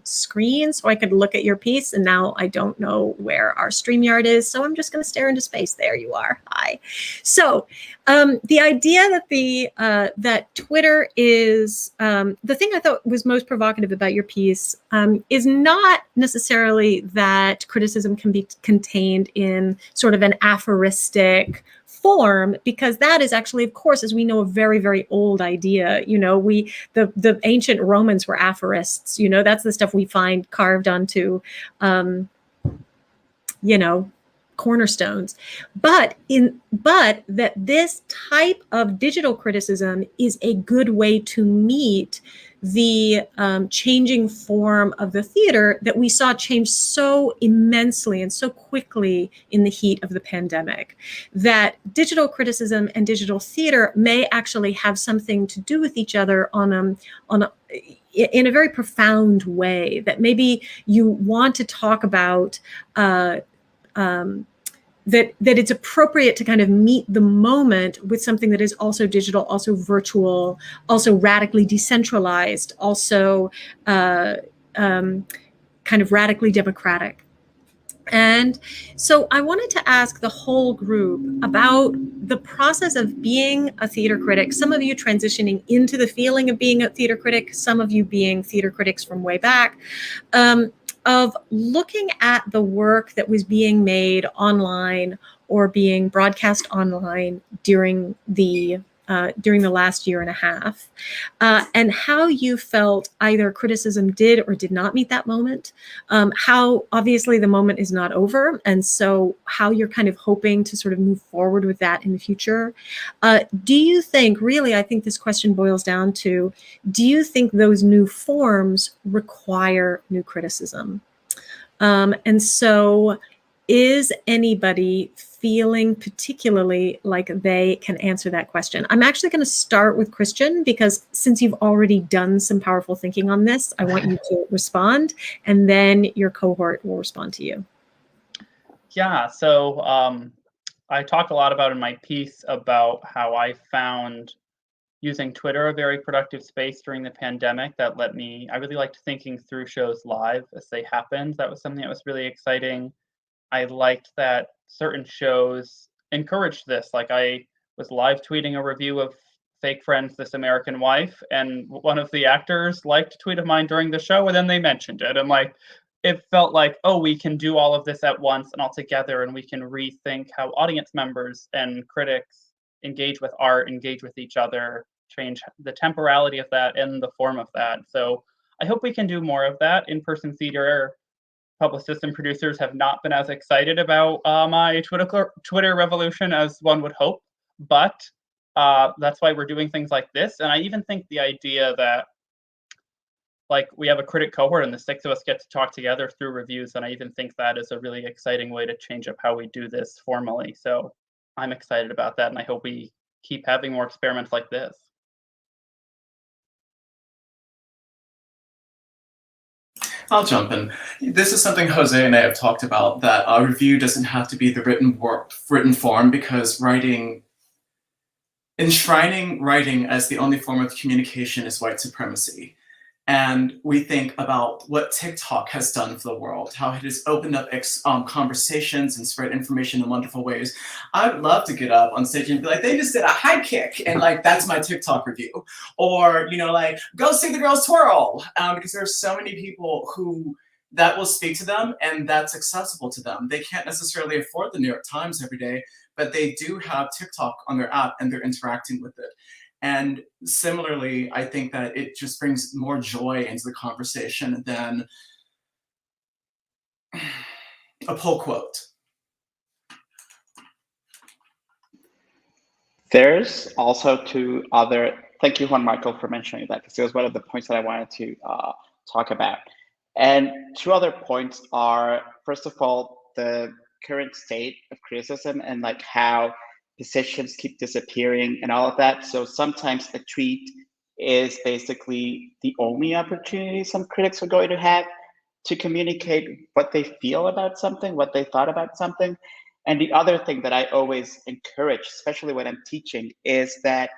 screen so I could look at your piece, and now I don't know where our StreamYard is, so I'm just going to stare into space. There you are. Hi. So the idea that that Twitter is the thing I thought was most provocative about your piece is not necessarily that criticism can be contained in sort of an aphoristic form, because that is actually, of course, as we know, a very, very old idea. You know, the ancient Romans were aphorists. You know, that's the stuff we find carved onto, you know, cornerstones. But that this type of digital criticism is a good way to meet the changing form of the theater that we saw change so immensely and so quickly in the heat of the pandemic. That digital criticism and digital theater may actually have something to do with each other in a very profound way. That maybe you want to talk about that it's appropriate to kind of meet the moment with something that is also digital, also virtual, also radically decentralized, also kind of radically democratic. And so I wanted to ask the whole group about the process of being a theater critic, some of you transitioning into the feeling of being a theater critic, some of you being theater critics from way back, of looking at the work that was being made online or being broadcast online during the last year and a half, and how you felt either criticism did or did not meet that moment, how obviously the moment is not over, and so how you're kind of hoping to sort of move forward with that in the future. Do you think, really, I think this question boils down to, do you think those new forms require new criticism? And so is anybody feeling particularly like they can answer that question? I'm actually going to start with Christian, because since you've already done some powerful thinking on this, I want you to respond, and then your cohort will respond to you. Yeah, so I talked a lot about in my piece about how I found using Twitter a very productive space during the pandemic that let me, I really liked thinking through shows live as they happened. That was something that was really exciting. I liked that certain shows encouraged this. Like I was live tweeting a review of Fake Friends, This American Wife, and one of the actors liked a tweet of mine during the show, and then they mentioned it. And like, it felt like, oh, we can do all of this at once and all together, and we can rethink how audience members and critics engage with art, engage with each other, change the temporality of that and the form of that. So I hope we can do more of that. In-person theater publicists and producers have not been as excited about my Twitter revolution as one would hope, but That's why we're doing things like this. And I even think the idea that like we have a critic cohort and the 6 of us get to talk together through reviews. And I even think that is a really exciting way to change up how we do this formally. So I'm excited about that. And I hope we keep having more experiments like this. I'll jump in. This is something Jose and I have talked about, that a review doesn't have to be the written form, because enshrining writing as the only form of communication is white supremacy. And we think about what TikTok has done for the world, how it has opened up conversations and spread information in wonderful ways. I'd love to get up on stage and be like, they just did a high kick, and like, that's my TikTok review. Or, you know, like, go see the girls twirl, because there's so many people who that will speak to them and that's accessible to them. They can't necessarily afford the New York Times every day, but they do have TikTok on their app and they're interacting with it. And similarly, I think that it just brings more joy into the conversation than a pull quote. There's also thank you, Juan Michael, for mentioning that, because it was one of the points that I wanted to talk about. And 2 other points are, first of all, the current state of criticism and like how positions keep disappearing and all of that. So sometimes a tweet is basically the only opportunity some critics are going to have to communicate what they feel about something, what they thought about something. And the other thing that I always encourage, especially when I'm teaching, is that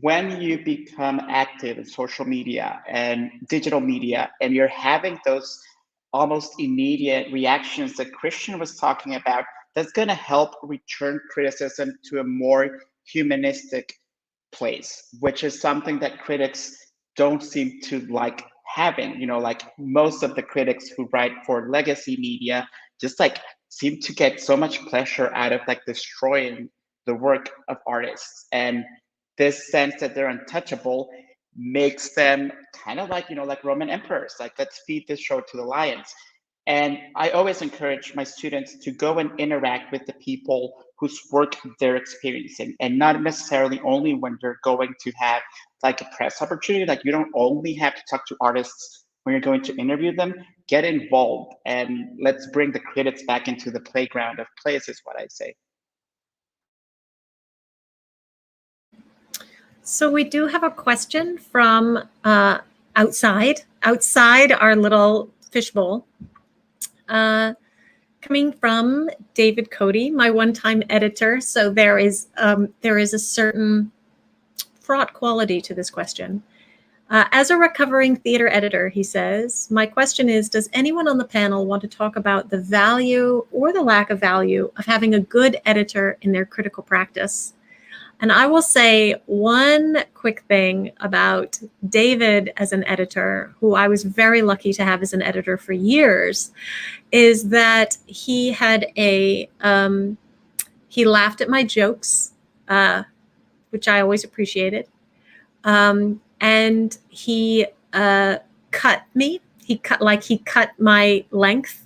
when you become active in social media and digital media, and you're having those almost immediate reactions that Christian was talking about, that's going to help return criticism to a more humanistic place, which is something that critics don't seem to like having. You know, like most of the critics who write for legacy media just like seem to get so much pleasure out of like destroying the work of artists. And this sense that they're untouchable makes them kind of like, you know, like Roman emperors, like, let's feed this show to the lions. And I always encourage my students to go and interact with the people whose work they're experiencing, and not necessarily only when they're going to have like a press opportunity. Like, you don't only have to talk to artists when you're going to interview them. Get involved, and let's bring the critics back into the playground of plays, is what I say. So we do have a question from outside our little fishbowl, coming from David Cody, my one-time editor. So there is a certain fraught quality to this question. As a recovering theater editor, he says, my question is, does anyone on the panel want to talk about the value or the lack of value of having a good editor in their critical practice? And I will say one quick thing about David as an editor, who I was very lucky to have as an editor for years, is that he had he laughed at my jokes, which I always appreciated. And he cut me. He cut my length,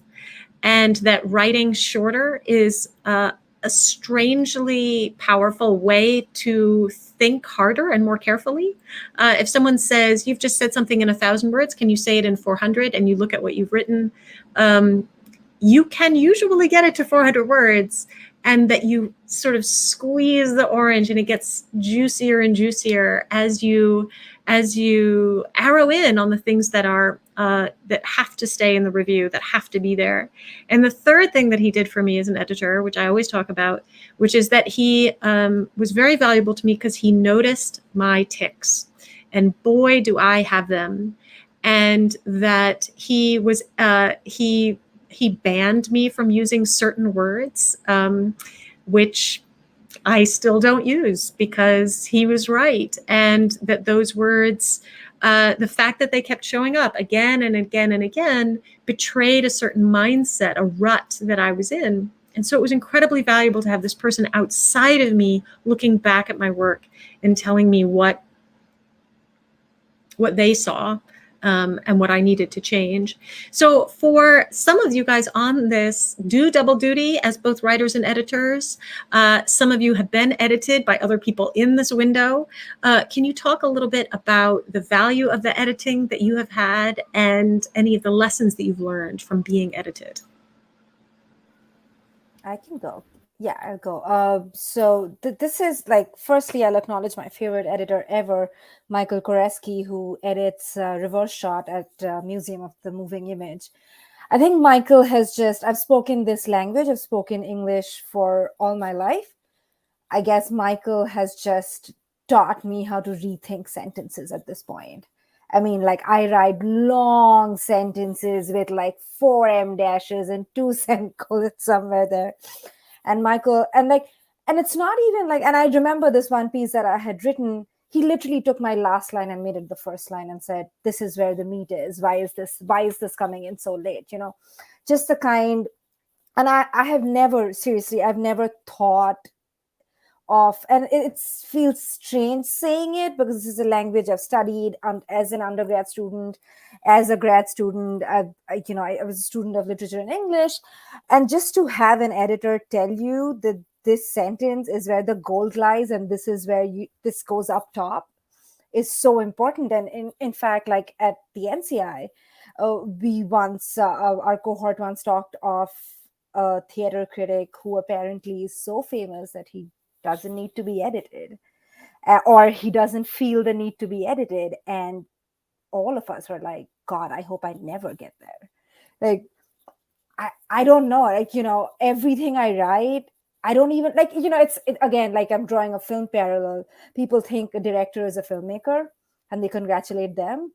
and that writing shorter is a strangely powerful way to think harder and more carefully. If someone says, you've just said something in 1,000 words, can you say it in 400? And you look at what you've written, you can usually get it to 400 words, and that you sort of squeeze the orange and it gets juicier and juicier as you arrow in on the things that are that have to stay in the review, that have to be there. And the third thing that he did for me as an editor, which I always talk about, which is that he was very valuable to me because he noticed my tics, and boy, do I have them. And that he was he banned me from using certain words, which I still don't use, because he was right. And that those words, the fact that they kept showing up again and again and again, betrayed a certain mindset, a rut that I was in. And so it was incredibly valuable to have this person outside of me looking back at my work and telling me what they saw. and what I needed to change. So for some of you guys on this, do double duty as both writers and editors. Some of you have been edited by other people in this window. Can you talk a little bit about the value of the editing that you have had and any of the lessons that you've learned from being edited? I can go. Yeah, I'll go. So this is like, firstly, I'll acknowledge my favorite editor ever, Michael Koreski, who edits Reverse Shot at Museum of the Moving Image. I think Michael has just, I've spoken this language, I've spoken English for all my life. I guess Michael has just taught me how to rethink sentences at this point. I mean, like, I write long sentences with like 4 em dashes and 2 semicolons somewhere there. And Michael, and it's not even like, and I remember this one piece that I had written, he literally took my last line and made it the first line and said, this is where the meat is. Why is this coming in so late? You know, just the kind, and I have never, seriously, I've never thought of, and it feels strange saying it because this is a language I've studied as an undergrad student, as a grad student. I was a student of literature and English, and just to have an editor tell you that this sentence is where the gold lies and this is where this goes up top is so important. And in fact, like at the NCI, we once our cohort once talked of a theater critic who apparently is so famous that he doesn't need to be edited, or he doesn't feel the need to be edited. And all of us were like, God, I hope I never get there. Like, I don't know, like, you know, everything I write, I don't even, like, you know, again, like I'm drawing a film parallel. People think a director is a filmmaker and they congratulate them.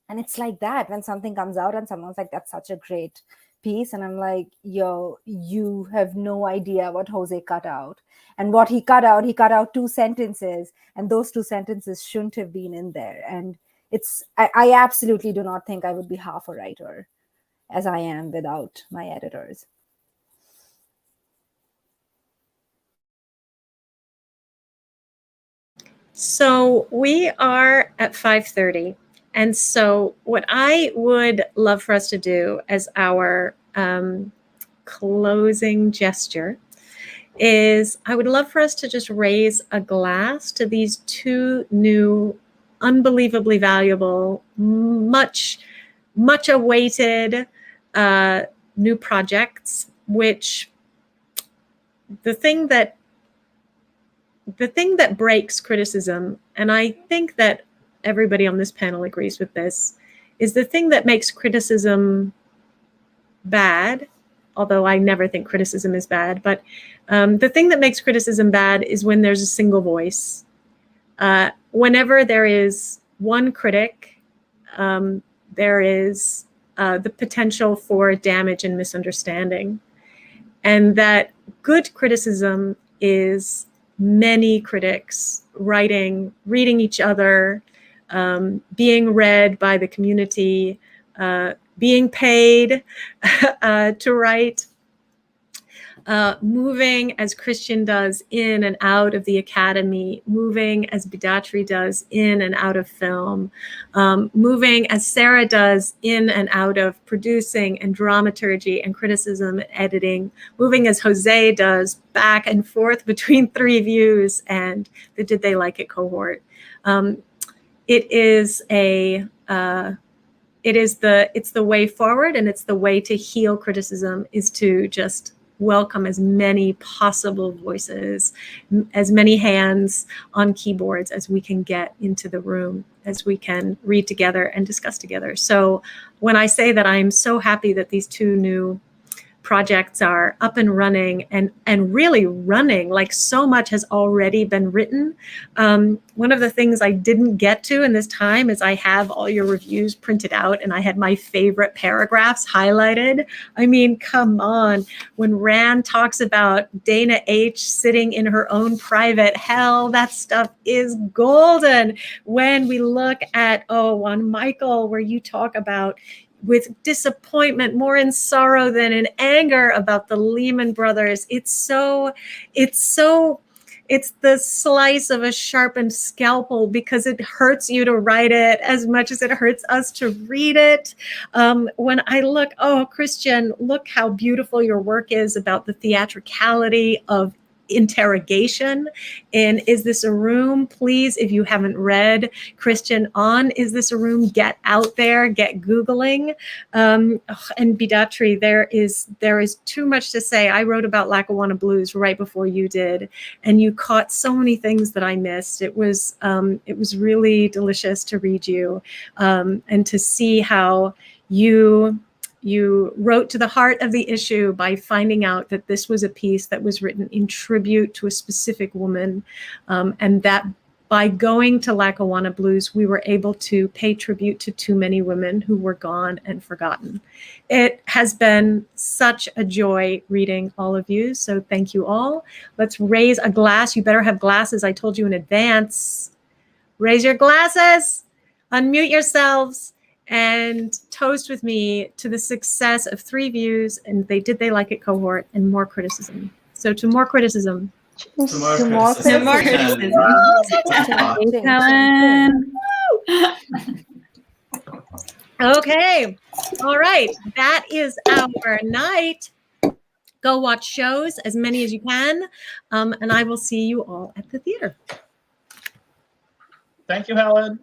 And it's like that when something comes out and someone's like, that's such a great piece. And I'm like, yo, you have no idea what Jose cut out. And what he cut out 2 sentences, and those 2 sentences shouldn't have been in there. And I absolutely do not think I would be half a writer as I am without my editors. So we are at 5:30. And so what I would love for us to do as our closing gesture is I would love for us to just raise a glass to these 2 new, unbelievably valuable, much awaited new projects, which the thing that breaks criticism, and I think that everybody on this panel agrees with this, is the thing that makes criticism bad, although I never think criticism is bad, but the thing that makes criticism bad is when there's a single voice. Whenever there is one critic, there is the potential for damage and misunderstanding. And that good criticism is many critics writing, reading each other, being read by the community, being paid to write, moving as Christian does in and out of the academy, moving as Bidatri does in and out of film, moving as Sarah does in and out of producing and dramaturgy and criticism and editing, moving as Jose does back and forth between 3 views and the Did They Like It cohort. It's the way forward, and it's the way to heal criticism, is to just welcome as many possible voices, as many hands on keyboards as we can get into the room, as we can read together and discuss together. So when I say that I'm so happy that these 2 new projects are up and running and really running, like so much has already been written. One of the things I didn't get to in this time is I have all your reviews printed out and I had my favorite paragraphs highlighted. I mean, come on. When Rand talks about Dana H sitting in her own private hell, that stuff is golden. When we look at, on Michael, where you talk about with disappointment, more in sorrow than in anger about the Lehman Brothers. It's so It's the slice of a sharpened scalpel because it hurts you to write it as much as it hurts us to read it. When I look, oh, Christian, look how beautiful your work is about the theatricality of interrogation in Is This a Room? Please, if you haven't read Christian on Is This a Room, get out there, get Googling. And Bidatri, there is too much to say. I wrote about Lackawanna Blues right before you did, and you caught so many things that I missed. It was really delicious to read you and to see how you wrote to the heart of the issue by finding out that this was a piece that was written in tribute to a specific woman, and that by going to Lackawanna Blues, we were able to pay tribute to too many women who were gone and forgotten. It has been such a joy reading all of you, so thank you all. Let's raise a glass. You better have glasses. I told you in advance. Raise your glasses, unmute yourselves, and toast with me to the success of 3 views and They Like It cohort and more criticism. So to more criticism. To more criticism. Thanks, Helen. Okay. All right. That is our night. Go watch shows, as many as you can. And I will see you all at the theater. Thank you, Helen.